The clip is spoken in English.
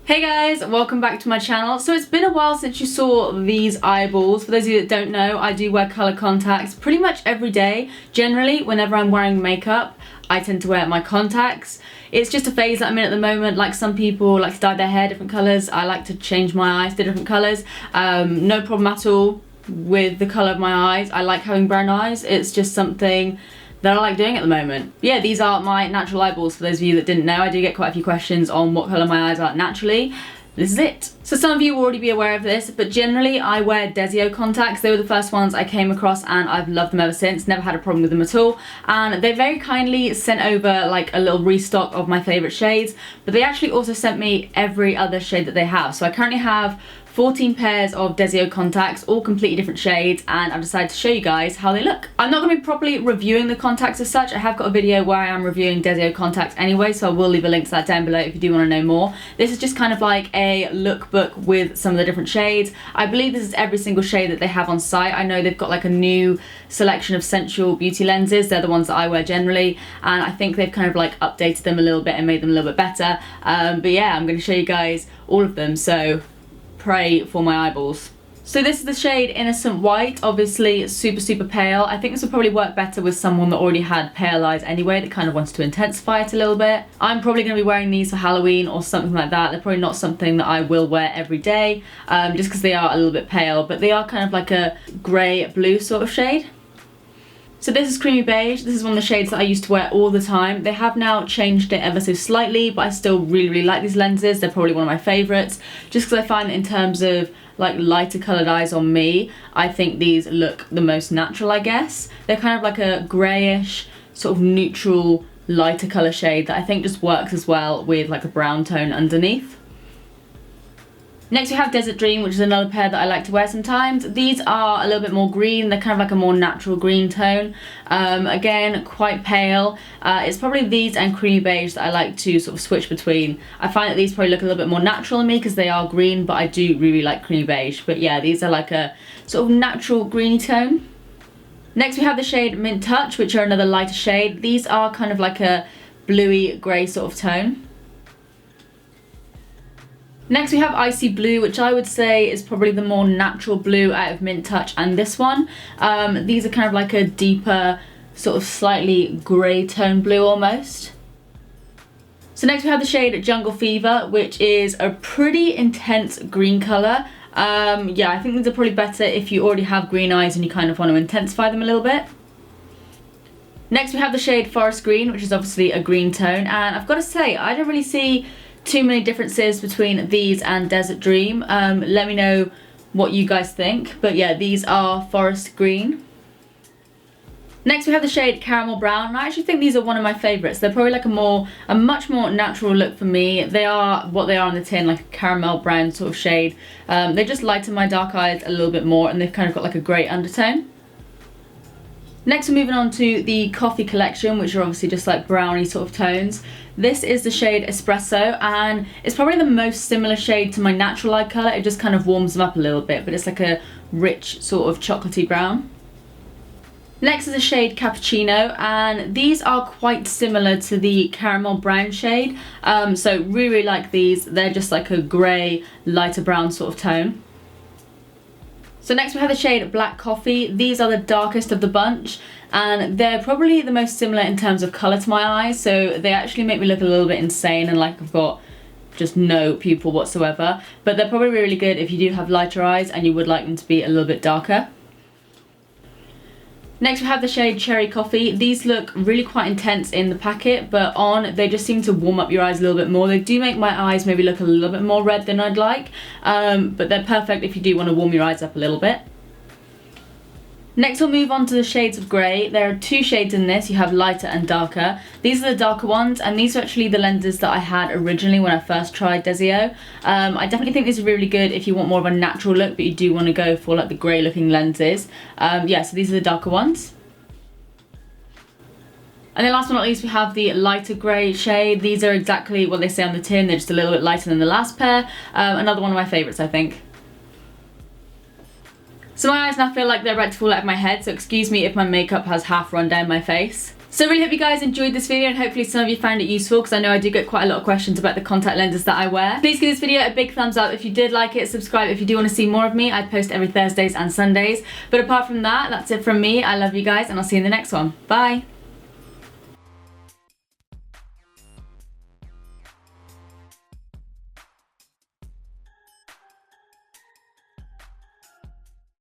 Hey guys, welcome back to my channel. So it's been a while since you saw these eyeballs. For those of you that don't know, I do wear colour contacts pretty much every day. Generally, whenever I'm wearing makeup, I tend to wear my contacts. It's just a phase that I'm in at the moment. Like some people like to dye their hair different colours. I like to change my eyes to different colours. No problem at all with the colour of my eyes. I like having brown eyes. It's just something that I like doing at the moment. Yeah, these are my natural eyeballs. For those of you that didn't know, I do get quite a few questions on what colour my eyes are naturally. This is it. So some of you will already be aware of this, but generally I wear Desio contacts. They were the first ones I came across and I've loved them ever since. Never had a problem with them at all. And they very kindly sent over like a little restock of my favourite shades, but they actually also sent me every other shade that they have. So I currently have 14 pairs of Desio contacts, all completely different shades, and I've decided to show you guys how they look. I'm not going to be properly reviewing the contacts as such. I have got a video where I am reviewing Desio contacts anyway, so I will leave a link to that down below if you do want to know more. This is just kind of like a lookbook with some of the different shades. I believe this is every single shade that they have on site. I know they've got like a new selection of sensual beauty lenses. They're the ones that I wear generally, and I think they've kind of like updated them a little bit and made them a little bit better. But yeah, I'm going to show you guys all of them, so pray for my eyeballs. So this is the shade Innocent White, obviously super pale. I think this would probably work better with someone that already had pale eyes anyway, that kind of wants to intensify it a little bit. I'm probably going to be wearing these for Halloween or something like that. They're probably not something that I will wear every day, just because they are a little bit pale, but they are kind of like a grey blue sort of shade. So this is Creamy Beige. This is one of the shades that I used to wear all the time. They have now changed it ever so slightly, but I still really like these lenses. They're probably one of my favourites, just because I find that in terms of like lighter coloured eyes on me, I think these look the most natural, I guess. They're kind of like a greyish, sort of neutral, lighter colour shade that I think just works as well with like a brown tone underneath. Next we have Desert Dream, which is another pair that I like to wear sometimes. These are a little bit more green. They're kind of like a more natural green tone. Again, quite pale. It's probably these and Creamy Beige that I like to sort of switch between. I find that these probably look a little bit more natural on me because they are green, but I do really like Creamy Beige. But yeah, these are like a sort of natural greeny tone. Next we have the shade Mint Touch, which are another lighter shade. These are kind of like a bluey grey sort of tone. Next we have Icy Blue, which I would say is probably the more natural blue out of Mint Touch and this one. These are kind of like a deeper, sort of slightly grey tone blue almost. So next we have the shade Jungle Fever, which is a pretty intense green colour. Yeah, I think these are probably better if you already have green eyes and you kind of want to intensify them a little bit. Next we have the shade Forest Green, which is obviously a green tone, and I've got to say, I don't really see too many differences between these and Desert Dream. Let me know what you guys think, but yeah, these are Forest Green. Next we have the shade Caramel Brown, and I actually think these are one of my favourites. They're probably like a much more natural look for me. They are what they are on the tin, like a caramel brown sort of shade. They just lighten my dark eyes a little bit more, and they've kind of got like a grey undertone. Next we're moving on to the Coffee collection, which are obviously just like brownie sort of tones. This is the shade Espresso, and it's probably the most similar shade to my natural eye colour. It just kind of warms them up a little bit, but it's like a rich sort of chocolatey brown. Next is the shade Cappuccino, and these are quite similar to the caramel brown shade. So really like these. They're just like a grey, lighter brown sort of tone. So next we have the shade Black Coffee. These are the darkest of the bunch, and they're probably the most similar in terms of colour to my eyes, so they actually make me look a little bit insane and like I've got just no pupil whatsoever. But they're probably really good if you do have lighter eyes and you would like them to be a little bit darker. Next we have the shade Cherry Coffee. These look really quite intense in the packet, but on they just seem to warm up your eyes a little bit more. They do make my eyes maybe look a little bit more red than I'd like, but they're perfect if you do want to warm your eyes up a little bit. Next we'll move on to the shades of grey. There are two shades in this. You have lighter and darker. These are the darker ones, and these are actually the lenses that I had originally when I first tried Desio. I definitely think these are really good if you want more of a natural look, but you do want to go for like the grey looking lenses. Yeah, so these are the darker ones. And then last but not least, we have the lighter grey shade. These are exactly what they say on the tin. They're just a little bit lighter than the last pair. Another one of my favourites, I think. So my eyes now feel like they're about to fall out of my head, so excuse me if my makeup has half run down my face. So I really hope you guys enjoyed this video, and hopefully some of you found it useful, because I know I do get quite a lot of questions about the contact lenses that I wear. Please give this video a big thumbs up if you did like it, subscribe if you do want to see more of me. I post every Thursdays and Sundays. But apart from that, that's it from me. I love you guys, and I'll see you in the next one. Bye!